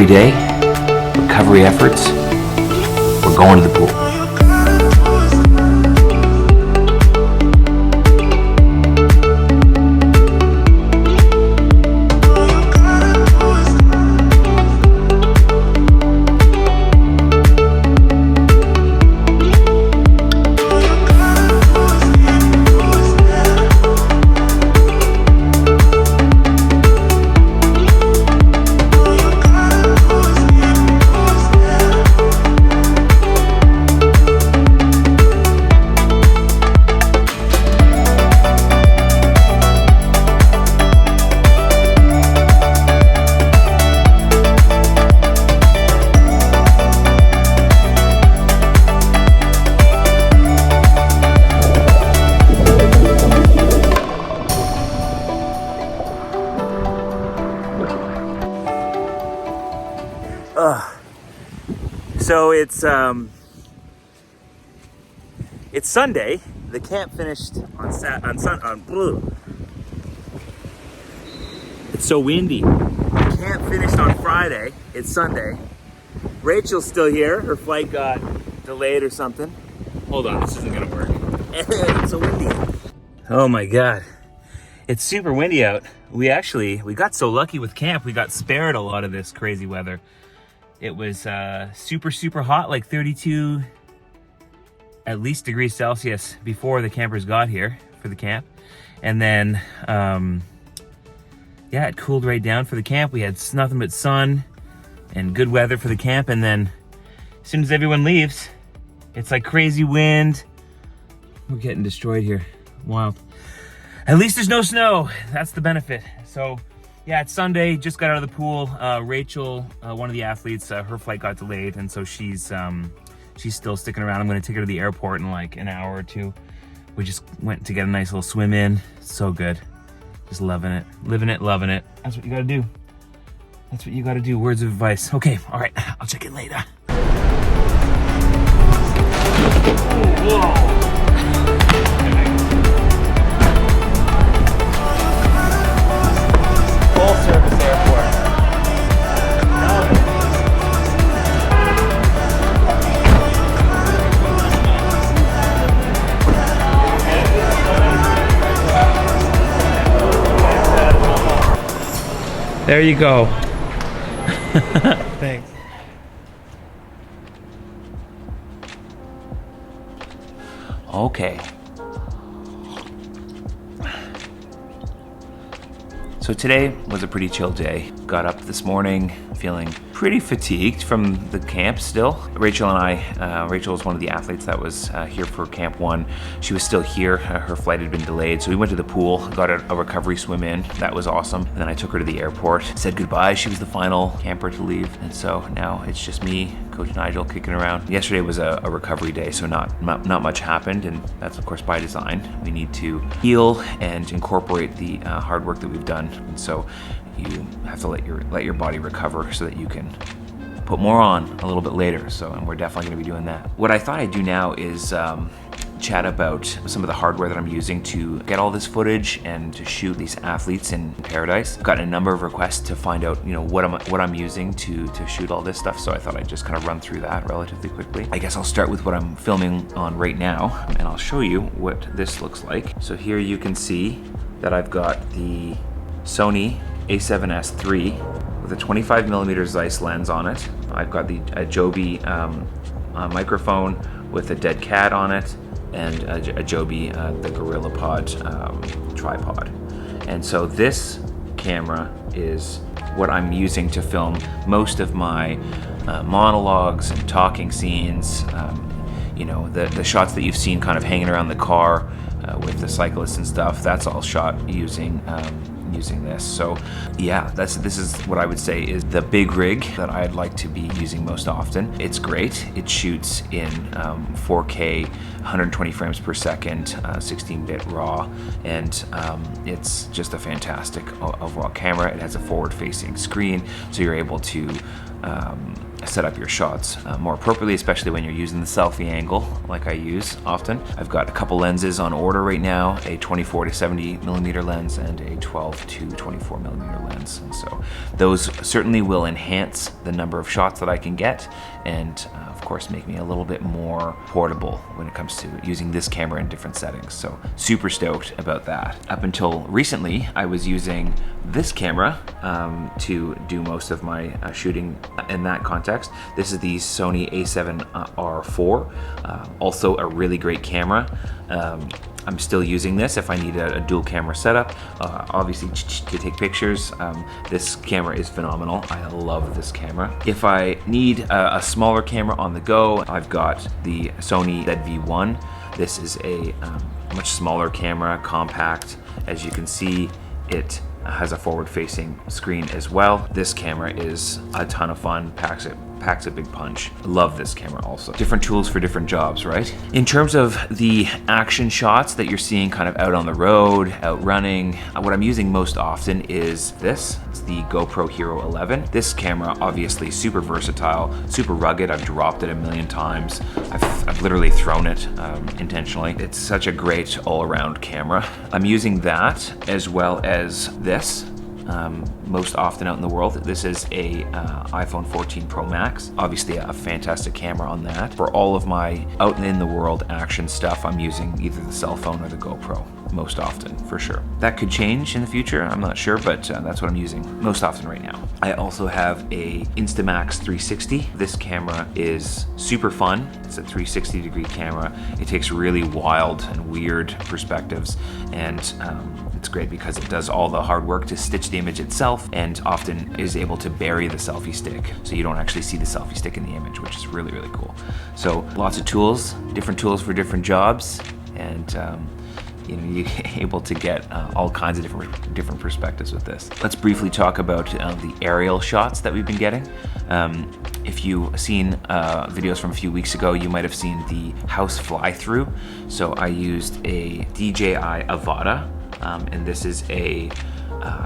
recovery day, recovery efforts. We're going to the pool. So it's Sunday. The camp finished on blue. It's so windy. The camp finished on Friday. It's Sunday. Rachel's still here. Her flight got delayed or something. Hold on, this isn't gonna work. It's so windy. Oh my God. It's super windy out. We got so lucky with camp. We got spared a lot of this crazy weather. It was super hot, like 32 at least degrees Celsius before the campers got here for the camp. And then, yeah, it cooled right down for the camp. We had nothing but sun and good weather for the camp. And then as soon as everyone leaves, it's like crazy wind. We're getting destroyed here. Wild. At least there's no snow. That's the benefit. So yeah, it's Sunday, just got out of the pool. Rachel, one of the athletes, her flight got delayed, and so she's still sticking around. I'm gonna take her to the airport in like an hour or two. We just went to get a nice little swim in. So good. Just loving it, living it, loving it. That's what you gotta do. That's what you gotta do, words of advice. Okay, all right, I'll check in later. Whoa. Full service airport. There you go. Thanks. Okay. So today was a pretty chill day. Got up this morning feeling pretty fatigued from the camp still. Rachel and I, Rachel was one of the athletes that was here for Camp 1. She was still here, her flight had been delayed, so we went to the pool, got a recovery swim in. That was awesome. And then I took her to the airport, said goodbye. She was the final camper to leave. And so now it's just me, Coach Nigel, kicking around. Yesterday was a recovery day, so not much happened, and that's of course by design. We need to heal and incorporate the hard work that we've done. And so you have to let your body recover so that you can put more on a little bit later. So, and we're definitely gonna be doing that. What I thought I'd do now is chat about some of the hardware that I'm using to get all this footage and to shoot these athletes in paradise. I've gotten a number of requests to find out, you know, what I'm using to shoot all this stuff. So I thought I'd just kind of run through that relatively quickly. I guess I'll start with what I'm filming on right now, and I'll show you what this looks like. So here you can see that I've got the Sony a7S III with a 25mm Zeiss lens on it. I've got the Joby microphone with a dead cat on it, and a Joby, the GorillaPod tripod. And so this camera is what I'm using to film most of my monologues and talking scenes. You know, the shots that you've seen kind of hanging around the car with the cyclists and stuff, that's all shot using this. So yeah, this is what I would say is the big rig that I'd like to be using most often. It's great. It shoots in 4K, 120 frames per second, 16-bit RAW, and it's just a fantastic overall camera. It has a forward-facing screen, so you're able to set up your shots more appropriately, especially when you're using the selfie angle like I use often. I've got a couple lenses on order right now, a 24 to 70 millimeter lens and a 12 to 24 millimeter lens. And so those certainly will enhance the number of shots that I can get, and of course make me a little bit more portable when it comes to using this camera in different settings. So super stoked about that. Up until recently, I was using this camera to do most of my shooting in that context. This is the Sony a7R4, also a really great camera. I'm still using this if I need a dual camera setup, obviously to take pictures. This camera is phenomenal. I love this camera. If I need a smaller camera on the go, I've got the Sony dvine. This is a much smaller camera, compact. As you can see, it has a forward-facing screen as well. This camera is a ton of fun, packs a big punch. Love this camera also. Different tools for different jobs, right? In terms of the action shots that you're seeing kind of out on the road, out running, what I'm using most often is this. It's the GoPro Hero 11. This camera, obviously super versatile, super rugged. I've dropped it a million times. I've literally thrown it intentionally. It's such a great all-around camera. I'm using that as well as this. Most often out in the world. This is a iPhone 14 Pro Max. Obviously a fantastic camera on that. For all of my out in the world action stuff, I'm using either the cell phone or the GoPro most often, for sure. That could change in the future, I'm not sure, but that's what I'm using most often right now. I also have a Instamax 360. This camera is super fun. It's a 360-degree camera. It takes really wild and weird perspectives, and it's great because it does all the hard work to stitch the image itself and often is able to bury the selfie stick so you don't actually see the selfie stick in the image, which is really, really cool. So lots of tools, different tools for different jobs, and you're able to get all kinds of different perspectives with this. Let's briefly talk about the aerial shots that we've been getting. If you've seen videos from a few weeks ago, you might have seen the house fly-through. So I used a DJI Avata, and this is a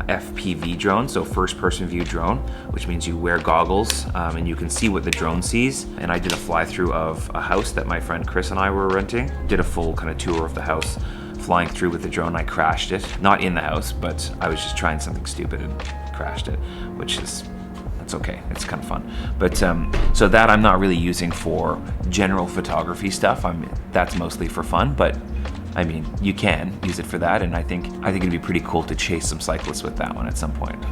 FPV drone, so first-person view drone, which means you wear goggles and you can see what the drone sees. And I did a fly-through of a house that my friend Chris and I were renting. Did a full kind of tour of the house, flying through with the drone. I crashed it, not in the house, but I was just trying something stupid and crashed it, which is, that's okay, it's kind of fun. But so that I'm not really using for general photography stuff. That's mostly for fun, but I mean, you can use it for that, and I think it'd be pretty cool to chase some cyclists with that one at some point.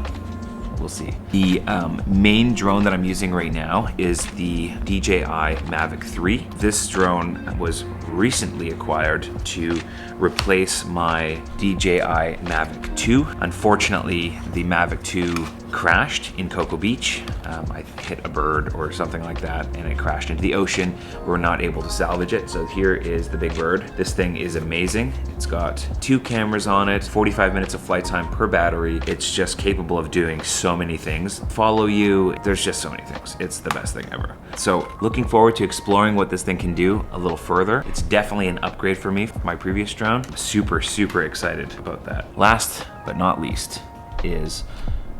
We'll see. The main drone that I'm using right now is the DJI Mavic 3. This drone was recently acquired to replace my DJI Mavic 2. Unfortunately, the Mavic 2 crashed in Cocoa Beach. I hit a bird or something like that and it crashed into the ocean. We're not able to salvage it, so here is the big bird. This thing is amazing. It's got 2 cameras on it, 45 minutes of flight time per battery. It's just capable of doing so many things. Follow you, there's just so many things. It's the best thing ever. So looking forward to exploring what this thing can do a little further. It's definitely an upgrade for me from my previous drone. Super, super excited about that. Last but not least is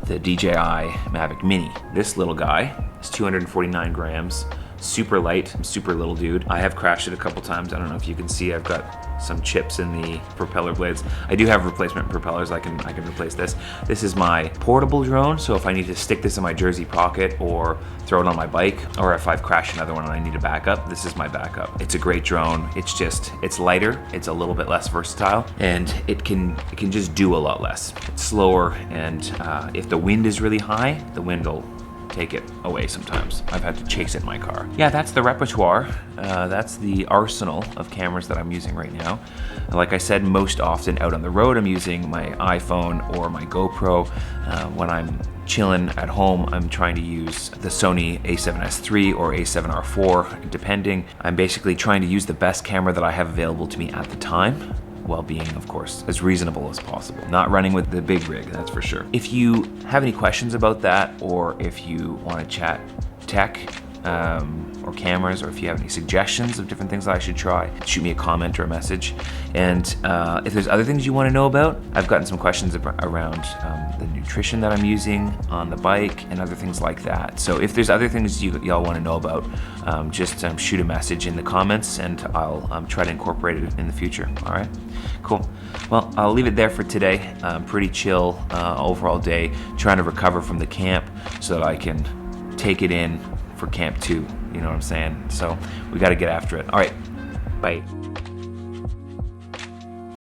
the DJI Mavic Mini. This little guy is 249 grams, super light, super little dude. I have crashed it a couple times. I don't know if you can see, I've got some chips in the propeller blades. I do have replacement propellers. I can replace this. This is my portable drone, so if I need to stick this in my jersey pocket or throw it on my bike, or if I've crashed another one and I need a backup, this is my backup. It's a great drone. It's lighter, it's a little bit less versatile, and it can just do a lot less. It's slower, and if the wind is really high, the wind will take it away sometimes. I've had to chase it in my car. Yeah, that's the repertoire. That's the arsenal of cameras that I'm using right now. Like I said, most often out on the road, I'm using my iPhone or my GoPro. When I'm chilling at home, I'm trying to use the Sony a7S III or a7R4, depending. I'm basically trying to use the best camera that I have available to me at the time, while being, of course, as reasonable as possible. Not running with the big rig, that's for sure. If you have any questions about that, or if you want to chat tech, or cameras, or if you have any suggestions of different things that I should try, shoot me a comment or a message. And if there's other things you want to know about, I've gotten some questions around the nutrition that I'm using on the bike and other things like that. So if there's other things y'all want to know about, just shoot a message in the comments, and I'll try to incorporate it in the future. All right, cool. Well, I'll leave it there for today. Pretty chill overall day, trying to recover from the camp so that I can take it in for camp 2. You know what I'm saying? So we got to get after it. All right, bye.